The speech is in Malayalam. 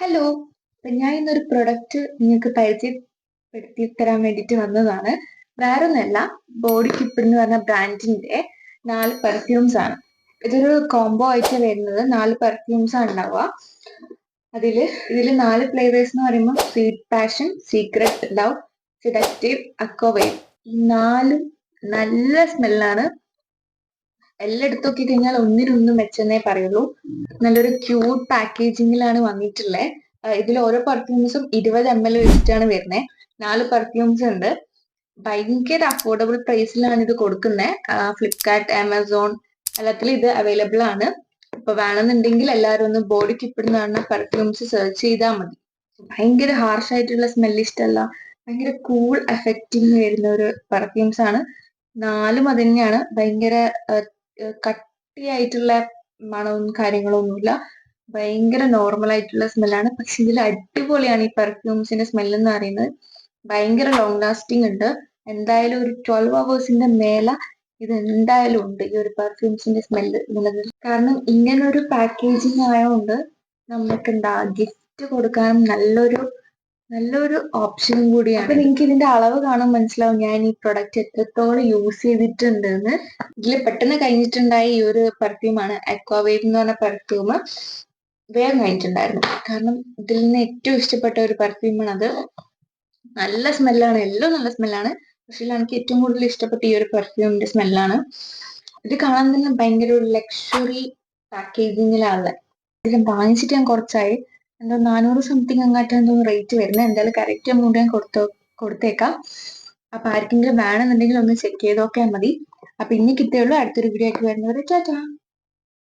ഹലോ. ഞാൻ ഇന്നൊരു പ്രൊഡക്റ്റ് നിങ്ങൾക്ക് പരിചയപ്പെടുത്തി തരാൻ വേണ്ടിയിട്ട് വന്നതാണ്. വേറൊന്നല്ല, ബോഡി കിപ്പ് എന്ന് പറഞ്ഞ ബ്രാൻഡിന്റെ 4 പെർഫ്യൂംസ് ആണ്. ഇതൊരു കോംബോ ആയിട്ട് വരുന്നത്. 4 പെർഫ്യൂംസ് ആണ് ഉണ്ടാവുക. ഇതില് 4 ഫ്ലേവേഴ്സ് എന്ന് പറയുമ്പോൾ sweet passion, secret love, seductive, aquawave. ഈ 4 നല്ല സ്മെല്ലാണ്. എല്ലാം എടുത്തു നോക്കി കഴിഞ്ഞാൽ ഒന്നിനൊന്നും മെച്ചെന്നേ പറയുള്ളൂ. നല്ലൊരു ക്യൂട്ട് പാക്കേജിങ്ങിലാണ് വന്നിട്ടുള്ളത്. ഇതിൽ ഓരോ പെർഫ്യൂംസും 20 ml വെച്ചിട്ടാണ് വരുന്നത്. 4 പെർഫ്യൂംസ് ഉണ്ട്. ഭയങ്കര അഫോർഡബിൾ പ്രൈസിലാണ് ഇത് കൊടുക്കുന്നത്. ഫ്ലിപ്കാർട്ട്, ആമസോൺ എല്ലാത്തിലും ഇത് അവൈലബിൾ ആണ്. ഇപ്പൊ വേണമെന്നുണ്ടെങ്കിൽ എല്ലാവരും ഒന്ന് ബോഡി കിപ്പിടുന്ന കാണുന്ന പെർഫ്യൂംസ് സെർച്ച് ചെയ്താൽ മതി. ഭയങ്കര ഹാർഷ് ആയിട്ടുള്ള സ്മെല്ല് ഇഷ്ടമല്ല. ഭയങ്കര കൂൾ എഫക്റ്റിങ് വരുന്ന ഒരു പെർഫ്യൂംസ് ആണ്. 4 അത് തന്നെയാണ്. ഭയങ്കര കട്ടിയായിട്ടുള്ള മണവും കാര്യങ്ങളൊന്നുമില്ല. ഭയങ്കര നോർമൽ ആയിട്ടുള്ള സ്മെല്ലാണ്. പക്ഷെ ഇതിൽ അടിപൊളിയാണ് ഈ പെർഫ്യൂംസിന്റെ സ്മെല്ല് എന്ന് പറയുന്നത്. ഭയങ്കര ലോങ് ലാസ്റ്റിംഗ് ഉണ്ട്. എന്തായാലും ഒരു 12 hours മേലെ ഇത് എന്തായാലും ഉണ്ട് ഈ ഒരു പെർഫ്യൂംസിന്റെ സ്മെല്ല് നിലനിൽക്കും. കാരണം ഇങ്ങനെ ഒരു പാക്കേജിങ് ആയതുകൊണ്ട് നമുക്ക് എന്താ ഗിഫ്റ്റ് കൊടുക്കാൻ നല്ലൊരു ഓപ്ഷനും കൂടിയാണ്. അപ്പൊ നിങ്ങൾക്ക് ഇതിന്റെ അളവ് കാണാൻ മനസ്സിലാവും ഞാൻ ഈ പ്രൊഡക്റ്റ് എത്രത്തോളം യൂസ് ചെയ്തിട്ടുണ്ട് എന്ന്. ഇതിൽ പെട്ടെന്ന് കഴിഞ്ഞിട്ടുണ്ടായ ഈ ഒരു പെർഫ്യൂമാണ് അക്വാവേവ് എന്ന് പറഞ്ഞ പെർഫ്യൂം. വേഗം കഴിഞ്ഞിട്ടുണ്ടായിരുന്നു. കാരണം ഇതിൽ നിന്ന് ഏറ്റവും ഇഷ്ടപ്പെട്ട ഒരു പെർഫ്യൂമാണ് അത്. നല്ല സ്മെല്ലാണ്, എല്ലാം നല്ല സ്മെല്ലാണ്. പക്ഷെ എനിക്ക് ഏറ്റവും കൂടുതൽ ഇഷ്ടപ്പെട്ട ഈ ഒരു പെർഫ്യൂമിന്റെ സ്മെല്ലാണ്. ഇത് കാണാൻ തന്നെ ഭയങ്കര ഒരു ലക്ഷറി പാക്കേജിങ്ങിലാണ്. ഇത് വാങ്ങിച്ചിട്ട് ഞാൻ കുറച്ചായി. എന്തോ 400 സംതിങ് അങ്ങാട്ടെന്തോ റേറ്റ് വരുന്നത്. എന്തായാലും കറക്റ്റ് എമൗണ്ട് ഞാൻ കൊടുത്തേക്കാം. അപ്പൊ ആർക്കെങ്കിലും വേണമെന്നുണ്ടെങ്കിൽ ഒന്ന് ചെക്ക് ചെയ്ത് നോക്കിയാൽ മതി. അപ്പൊ ഇനി കിട്ടുകയുള്ളൂ. അടുത്തൊരു വീഡിയോ ആയിട്ട് വരുന്നവരെ ടാറ്റാ.